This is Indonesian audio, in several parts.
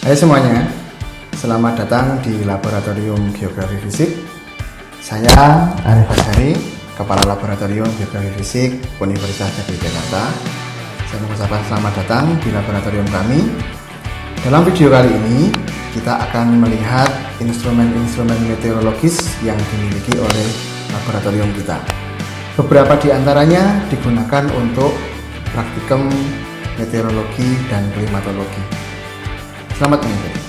Hai semuanya, selamat datang di Laboratorium Geografi Fisik. Saya Arif Ashari, Kepala Laboratorium Geografi Fisik Universitas Negeri Jakarta. Saya mengucapkan selamat datang di laboratorium kami. Dalam video kali ini, kita akan melihat instrumen-instrumen meteorologis yang dimiliki oleh laboratorium kita. Beberapa di antaranya digunakan untuk praktikum meteorologi dan klimatologi. Selamat mengikuti.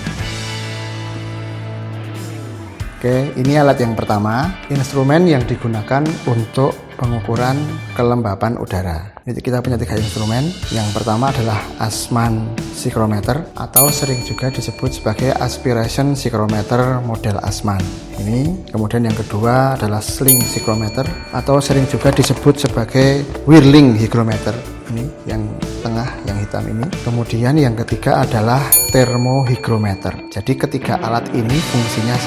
Oke, ini alat yang pertama, instrumen yang digunakan untuk pengukuran kelembapan udara. Jadi kita punya 3 instrumen. Yang pertama adalah Assmann Psychrometer atau sering juga disebut sebagai Aspiration Psychrometer model Assmann. Ini, kemudian yang kedua adalah Sling Psychrometer atau sering juga disebut sebagai Whirling Hygrometer. Ini yang tengah, yang hitam ini. Kemudian yang ketiga adalah Thermohygrometer. Jadi ketiga alat ini fungsinya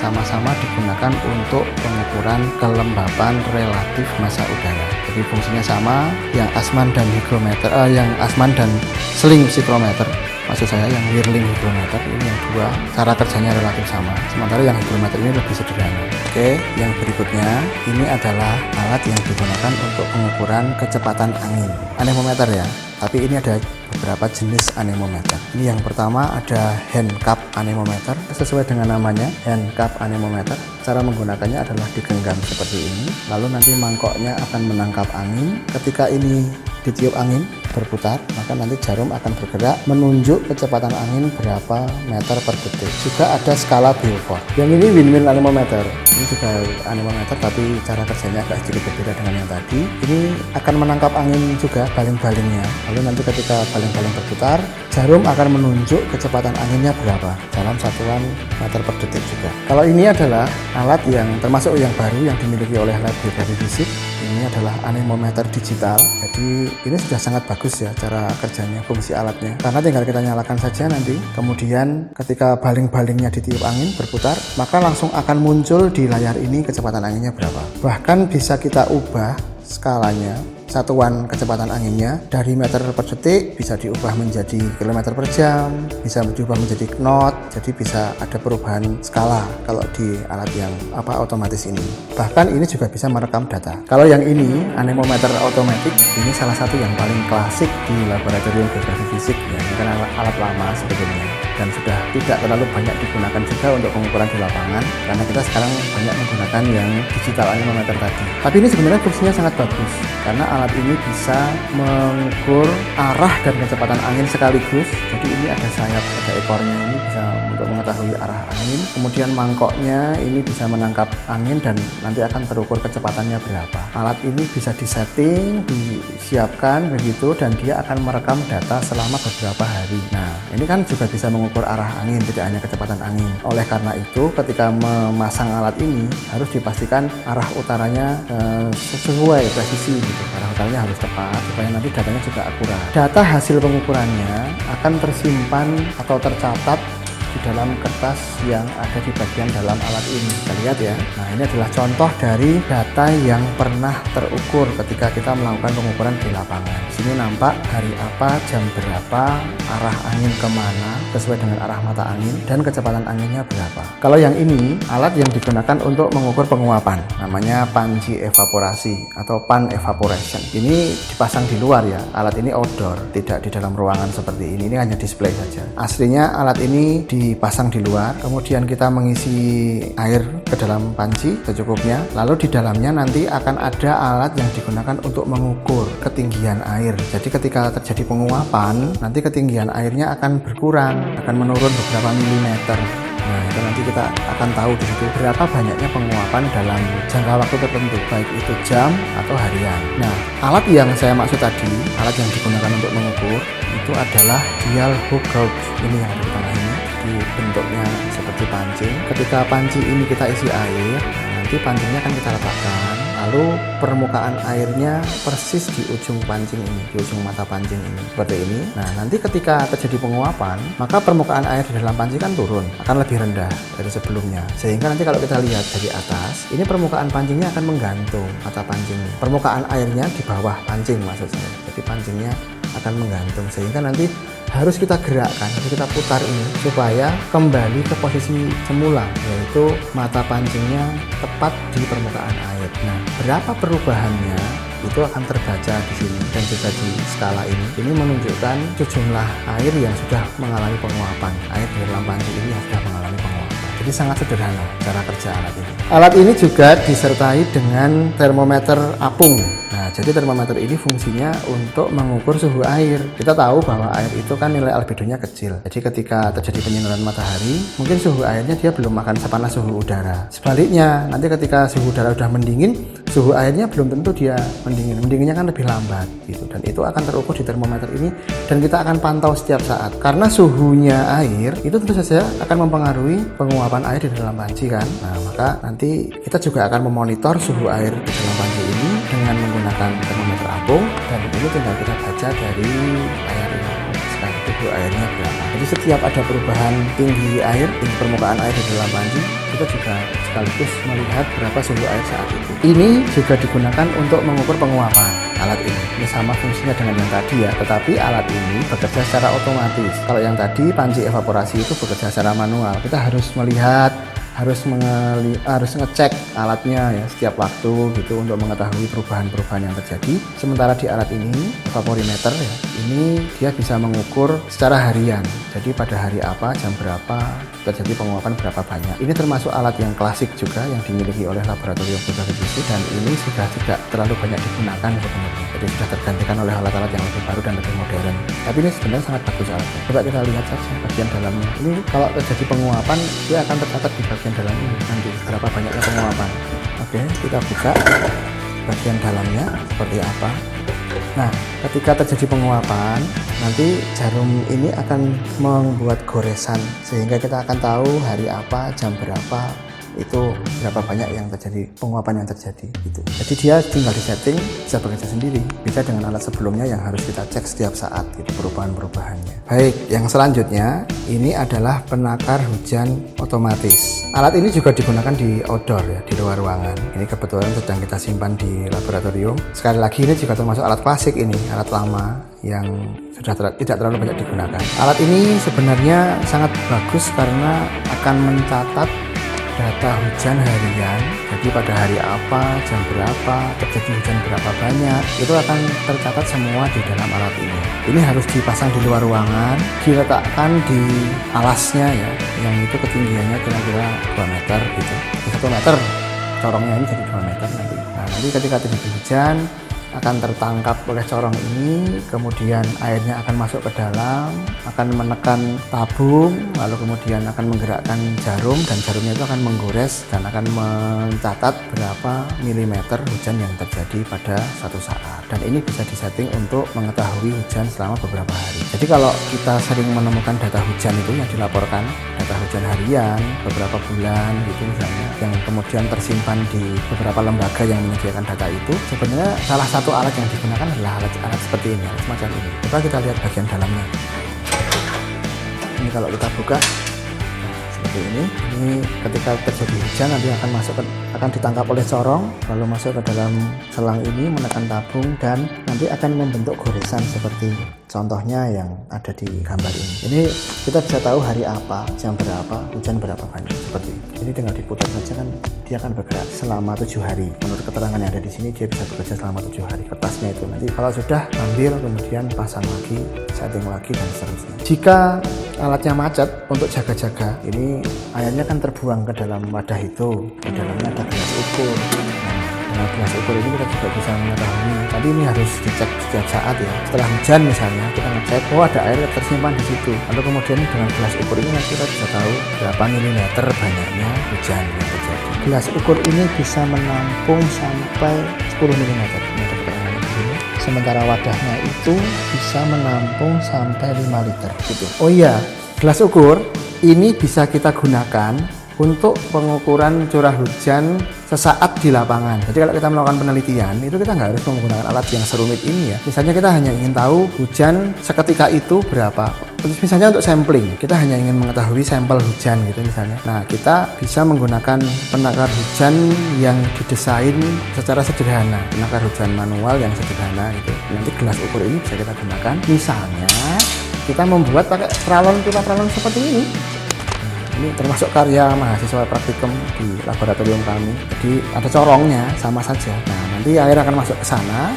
sama-sama digunakan untuk pengukuran kelembapan relatif massa udara. Jadi fungsinya sama, yang Assmann dan Sling Psychrometer, maksud saya yang Whirling Hygrometer ini yang dua, cara kerjanya relatif sama. Sementara yang hygrometer ini lebih sederhana. Oke, yang berikutnya ini adalah alat yang digunakan untuk pengukuran kecepatan angin. Anemometer ya, tapi ini ada beberapa jenis anemometer. Ini yang pertama ada hand cup anemometer, sesuai dengan namanya, hand cup anemometer. Cara menggunakannya adalah digenggam seperti ini, lalu nanti mangkoknya akan menangkap angin. Ketika ini ditiup angin berputar, maka nanti jarum akan bergerak menunjuk kecepatan angin berapa meter per detik. Juga ada skala Beaufort. Yang ini windmill anemometer. Ini juga anemometer, tapi cara kerjanya agak sedikit berbeda dengan yang tadi. Ini akan menangkap angin juga, baling-balingnya. Lalu nanti ketika baling-baling berputar, jarum akan menunjuk kecepatan anginnya berapa dalam satuan meter per detik juga. Kalau ini adalah alat yang termasuk yang baru yang dimiliki oleh Lab Geografi Fisik. Ini adalah anemometer digital. Jadi ini sudah sangat bagus ya cara kerjanya, fungsi alatnya. Karena tinggal kita nyalakan saja nanti. Kemudian ketika baling-balingnya ditiup angin berputar, maka langsung akan muncul di layar ini kecepatan anginnya berapa. Bahkan bisa kita ubah skalanya, satuan kecepatan anginnya dari meter per detik bisa diubah menjadi kilometer per jam, bisa diubah menjadi knot. Jadi bisa ada perubahan skala kalau di alat yang otomatis ini. Bahkan ini juga bisa merekam data. Kalau yang ini anemometer otomatis, ini salah satu yang paling klasik di laboratorium geografi fisik ya. Ini kan alat lama sebetulnya dan sudah tidak terlalu banyak digunakan juga untuk pengukuran di lapangan karena kita sekarang banyak menggunakan yang digital anemometer tadi. Tapi ini sebenarnya fungsinya sangat bagus karena alat ini bisa mengukur arah dan kecepatan angin sekaligus. Jadi ini ada sayap, ada ekornya, ini bisa untuk mengetahui arah angin. Kemudian mangkoknya ini bisa menangkap angin dan nanti akan terukur kecepatannya berapa. Alat ini bisa disetting, disiapkan begitu, dan dia akan merekam data selama beberapa hari. Nah, ini kan juga bisa mengukur arah angin, tidak hanya kecepatan angin. Oleh karena itu, ketika memasang alat ini harus dipastikan arah utaranya sesuai presisi gitu. Arah utaranya harus tepat supaya nanti datanya juga akurat. Data hasil pengukurannya akan tersimpan atau tercatat di dalam kertas yang ada di bagian dalam alat ini. Kita lihat ya. Nah, ini adalah contoh dari data yang pernah terukur ketika kita melakukan pengukuran di lapangan. Di sini nampak hari apa, jam berapa, arah angin kemana sesuai dengan arah mata angin dan kecepatan anginnya berapa. Kalau yang ini alat yang digunakan untuk mengukur penguapan, namanya panci evaporasi atau pan evaporation. Ini dipasang di luar ya. Alat ini outdoor, tidak di dalam ruangan seperti ini. Ini hanya display saja. Aslinya alat ini dipasang di luar, kemudian kita mengisi air ke dalam panci secukupnya, lalu di dalamnya nanti akan ada alat yang digunakan untuk mengukur ketinggian air. Jadi ketika terjadi penguapan, nanti ketinggian airnya akan berkurang, akan menurun beberapa milimeter. Nah, itu nanti kita akan tahu di situ berapa banyaknya penguapan dalam jangka waktu tertentu, baik itu jam atau harian. Nah, alat yang saya maksud tadi, alat yang digunakan untuk mengukur itu adalah dial hook gauge. Ini yang ada di tengah ini. Bentuknya seperti pancing. Ketika panci ini kita isi air, nanti pancingnya akan kita letakkan, lalu permukaan airnya persis di ujung pancing ini, di ujung mata pancing ini, seperti ini. Nah, nanti ketika terjadi penguapan, maka permukaan air di dalam panci kan turun, akan lebih rendah dari sebelumnya. Sehingga nanti kalau kita lihat dari atas, ini permukaan pancingnya akan menggantung mata pancing. Permukaan airnya di bawah pancing maksud saya. Jadi pancingnya akan menggantung, sehingga nanti harus kita gerakkan, harus kita putar ini supaya kembali ke posisi semula, yaitu mata pancingnya tepat di permukaan air. Nah, berapa perubahannya itu akan terbaca di sini dan juga di skala ini. Ini menunjukkan sejumlah air yang sudah mengalami penguapan, air di dalam panci ini yang sudah mengalami penguapan. Jadi sangat sederhana cara kerja alat ini. Alat ini juga disertai dengan termometer apung. Nah, jadi termometer ini fungsinya untuk mengukur suhu air. Kita tahu bahwa air itu kan nilai albedonya kecil. Jadi ketika terjadi penyinaran matahari, mungkin suhu airnya dia belum akan sepanas suhu udara. Sebaliknya, nanti ketika suhu udara sudah mendingin, suhu airnya belum tentu dia mendingin. Mendinginnya kan lebih lambat gitu. Dan itu akan terukur di termometer ini dan kita akan pantau setiap saat. Karena suhunya air itu tentu saja akan mempengaruhi penguapan air di dalam panci kan. Nah, maka nanti kita juga akan memonitor suhu air di dalam panci ini dengan menggunakan termometer apung, dan ini tinggal kita baca dari layar ini sekarang suhu airnya berapa. Jadi setiap ada perubahan tinggi air, tinggi permukaan air di dalam panci, kita juga sekaligus melihat berapa suhu air saat itu. Ini juga digunakan untuk mengukur penguapan alat ini. Ini sama fungsinya dengan yang tadi ya, tetapi alat ini bekerja secara otomatis. Kalau yang tadi panci evaporasi itu bekerja secara manual. Kita harus melihat, harus ngecek alatnya ya setiap waktu gitu untuk mengetahui perubahan-perubahan yang terjadi. Sementara di alat ini evaporimeter ya, ini dia bisa mengukur secara harian. Jadi pada hari apa, jam berapa terjadi penguapan berapa banyak. Ini termasuk alat yang klasik juga yang dimiliki oleh laboratorium Fujitsu, dan ini sudah tidak terlalu banyak digunakan sebenarnya. Jadi sudah tergantikan oleh alat-alat yang lebih baru dan lebih modern. Tapi ini sebenarnya sangat bagus alatnya. Coba kita lihat saja bagian dalamnya. Ini kalau terjadi penguapan dia akan tercatat di bagian dalam ini nanti berapa banyaknya penguapan. Oke, kita buka bagian dalamnya seperti apa. Nah, ketika terjadi penguapan, nanti jarum ini akan membuat goresan sehingga kita akan tahu hari apa, jam berapa, itu berapa banyak yang terjadi, penguapan yang terjadi gitu. Jadi dia tinggal disetting, bisa bekerja sendiri, bisa dengan alat sebelumnya yang harus kita cek setiap saat gitu perubahan-perubahannya. Baik, yang selanjutnya ini adalah penakar hujan otomatis. Alat ini juga digunakan di outdoor ya, di luar ruangan. Ini kebetulan sedang kita simpan di laboratorium. Sekali lagi ini juga termasuk alat klasik, ini alat lama yang sudah tidak terlalu banyak digunakan. Alat ini sebenarnya sangat bagus karena akan mencatat data hujan harian. Jadi pada hari apa, jam berapa, terjadi hujan berapa banyak, itu akan tercatat semua di dalam alat ini. Ini harus dipasang di luar ruangan, diletakkan di alasnya ya, yang itu ketinggiannya kira-kira 2 meter gitu. 1 meter, corongnya ini jadi 2 meter nanti. Nah, nanti ketika terjadi hujan akan tertangkap oleh corong ini, kemudian airnya akan masuk ke dalam, akan menekan tabung, lalu kemudian akan menggerakkan jarum, dan jarumnya itu akan menggores dan akan mencatat berapa milimeter hujan yang terjadi pada satu saat. Dan ini bisa disetting untuk mengetahui hujan selama beberapa hari. Jadi kalau kita sering menemukan data hujan itu yang dilaporkan, data hujan harian beberapa bulan gitu misalnya, yang kemudian tersimpan di beberapa lembaga yang menyediakan data itu, sebenarnya salah satu alat yang digunakan adalah alat seperti ini, alat semacam ini. Coba kita lihat bagian dalamnya. Ini kalau kita buka seperti ini ketika terjadi hujan nanti akan ditangkap oleh corong, lalu masuk ke dalam selang ini, menekan tabung, dan nanti akan membentuk goresan seperti contohnya yang ada di gambar ini. Ini kita bisa tahu hari apa, jam berapa, hujan berapa banyak, seperti ini. Ini tinggal diputar saja kan dia akan bergerak selama 7 hari. Menurut keterangan yang ada di sini dia bisa bekerja selama 7 hari. Kertasnya itu nanti kalau sudah ambil, kemudian pasang lagi, setting lagi, dan seterusnya. Jika alatnya macet, untuk jaga-jaga ini airnya kan terbuang ke dalam wadah itu, di dalamnya ada gelas ukur. Nah, gelas ukur ini kita juga bisa mengetahui, tapi ini harus dicek setiap saat ya. Setelah hujan misalnya kita ngecek, oh ada air tersimpan di situ, lalu kemudian dengan gelas ukur ini nanti kita bisa tahu berapa milimeter banyaknya hujan yang terjadi. Gelas ukur ini bisa menampung sampai 10 mm. Sementara wadahnya itu bisa menampung sampai 5 liter gitu. Oh iya, gelas ukur ini bisa kita gunakan untuk pengukuran curah hujan sesaat di lapangan. Jadi kalau kita melakukan penelitian itu kita nggak harus menggunakan alat yang serumit ini ya. Misalnya kita hanya ingin tahu hujan seketika itu berapa. Misalnya untuk sampling, kita hanya ingin mengetahui sampel hujan gitu misalnya. Nah, kita bisa menggunakan penakar hujan yang didesain secara sederhana, penakar hujan manual yang sederhana gitu. Nanti gelas ukur ini bisa kita gunakan. Misalnya kita membuat pakai pipa pralon seperti ini. Ini termasuk karya mahasiswa praktikum di laboratorium kami. Jadi ada corongnya sama saja. Nah, nanti air akan masuk ke sana.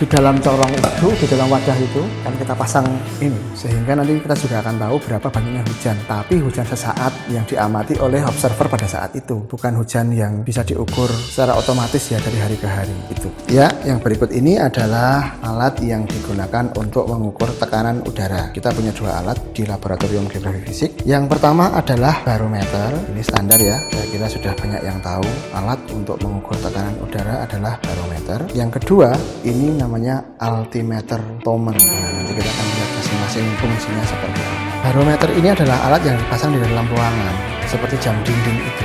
Di dalam corong itu, di dalam wadah itu kan kita pasang ini, sehingga nanti kita juga akan tahu berapa banyaknya hujan. Tapi hujan sesaat yang diamati oleh observer pada saat itu, bukan hujan yang bisa diukur secara otomatis ya dari hari ke hari itu. Ya, yang berikut ini adalah alat yang digunakan untuk mengukur tekanan udara. Kita punya dua alat di laboratorium geografi fisik. Yang pertama adalah barometer. Ini standar ya, saya kira sudah banyak yang tahu. Alat untuk mengukur tekanan udara adalah barometer. Yang kedua, ini namanya altimeter Thomann. Nah, nanti kita akan lihat masing-masing fungsinya seperti apa. Barometer ini adalah alat yang dipasang di dalam ruangan, seperti jam dinding itu.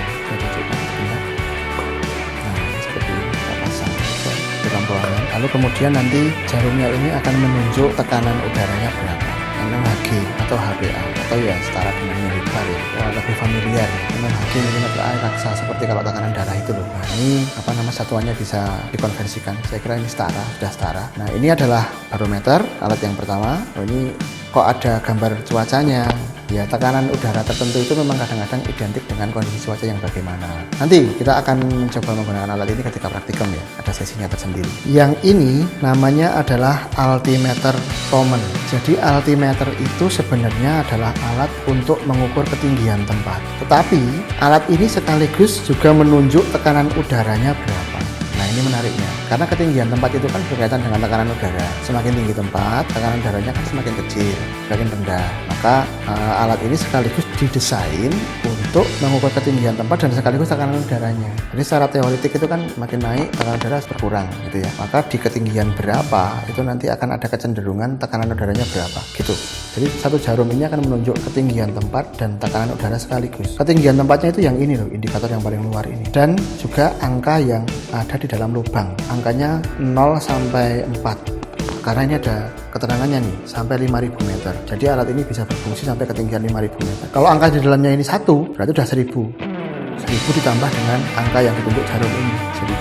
Nah, seperti ini kita pasang di dalam ruangan. Lalu kemudian nanti jarumnya ini akan menunjuk tekanan udaranya berapa. mmHg atau HPA, atau ya setara dengan milibar ya, lebih familiar ya. mmHg milimeter air raksa, seperti kalau tekanan darah itu loh. Nah, ini satuannya bisa dikonversikan, saya kira ini sudah setara. Nah, ini adalah barometer, alat yang pertama. Ini kok ada gambar cuacanya ya, tekanan udara tertentu itu memang kadang-kadang identik dengan kondisi cuaca yang bagaimana. Nanti kita akan mencoba menggunakan alat ini ketika praktikum ya, ada sesinya tersendiri. Yang ini namanya adalah altimeter Thomann. Jadi altimeter itu sebenarnya adalah alat untuk mengukur ketinggian tempat, tetapi alat ini sekaligus juga menunjuk tekanan udaranya berapa. Nah, ini menariknya, karena ketinggian tempat itu kan berkaitan dengan tekanan udara. Semakin tinggi tempat, tekanan udaranya kan semakin kecil, semakin rendah. Maka alat ini sekaligus didesain untuk mengukur ketinggian tempat dan sekaligus tekanan udaranya. Jadi secara teoritik itu kan makin naik, tekanan udara berkurang gitu ya. Maka di ketinggian berapa itu nanti akan ada kecenderungan tekanan udaranya berapa gitu. Jadi satu jarum ini akan menunjuk ketinggian tempat dan tekanan udara sekaligus. Ketinggian tempatnya itu yang ini loh, indikator yang paling luar ini. Dan juga angka yang ada di dalam lubang. Angkanya 0 sampai 4. Karena ini ada keterangannya nih, sampai 5.000 meter. Jadi alat ini bisa berfungsi sampai ketinggian 5.000 meter. Kalau angka di dalamnya ini 1, berarti udah 1.000. 1.000 ditambah dengan angka yang ditunjuk jarum ini,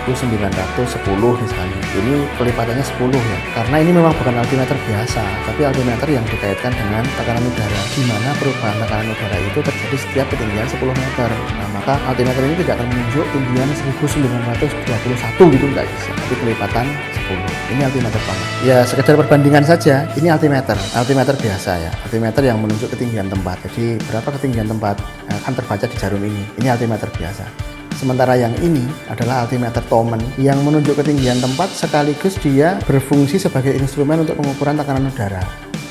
1910 misalnya. Ini kelipatannya 10 ya. Karena ini memang bukan altimeter biasa, tapi altimeter yang dikaitkan dengan tekanan udara, di mana perubahan tekanan udara itu terjadi setiap ketinggian 10 meter. Nah, maka altimeter ini tidak akan menunjuk ketinggian 1921 gitu, nggak bisa. Tapi kelipatan 10. Ini altimeter Thomann. Ya, sekedar perbandingan saja. Ini altimeter biasa ya. Altimeter yang menunjuk ketinggian tempat. Jadi berapa ketinggian tempat akan terbaca di jarum ini. Ini altimeter biasa. Sementara yang ini adalah altimeter Thomann yang menunjuk ketinggian tempat sekaligus dia berfungsi sebagai instrumen untuk pengukuran tekanan udara.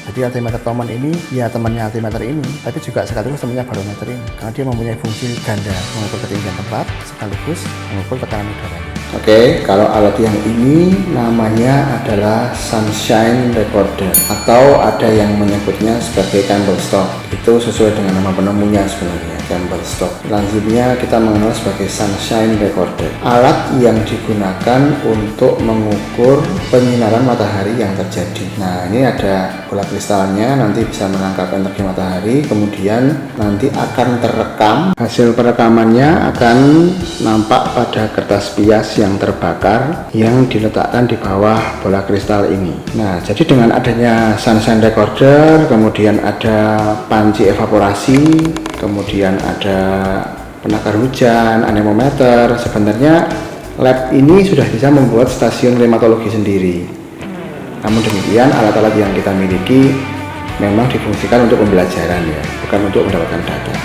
Jadi altimeter Thomann ini ya temannya altimeter ini, tapi juga sekaligus temannya barometer ini, karena dia mempunyai fungsi ganda, mengukur ketinggian tempat sekaligus mengukur tekanan udara. Oke, kalau alat yang ini namanya adalah sunshine recorder, atau ada yang menyebutnya sebagai Campbell-Stock. Itu sesuai dengan nama penemunya sebenarnya, Campbell-Stock. Selanjutnya kita mengenal sebagai sunshine recorder, alat yang digunakan untuk mengukur penyinaran matahari yang terjadi. Nah, ini ada bola kristalnya, nanti bisa menangkap energi matahari, kemudian nanti akan terekam. Hasil perekamannya akan nampak pada kertas pias yang terbakar yang diletakkan di bawah bola kristal ini. Nah, jadi dengan adanya sunshine recorder, kemudian ada panci evaporasi, kemudian ada penakar hujan, anemometer, sebenarnya lab ini sudah bisa membuat stasiun klimatologi sendiri. Namun demikian, alat-alat yang kita miliki memang difungsikan untuk pembelajaran ya, bukan untuk mendapatkan data.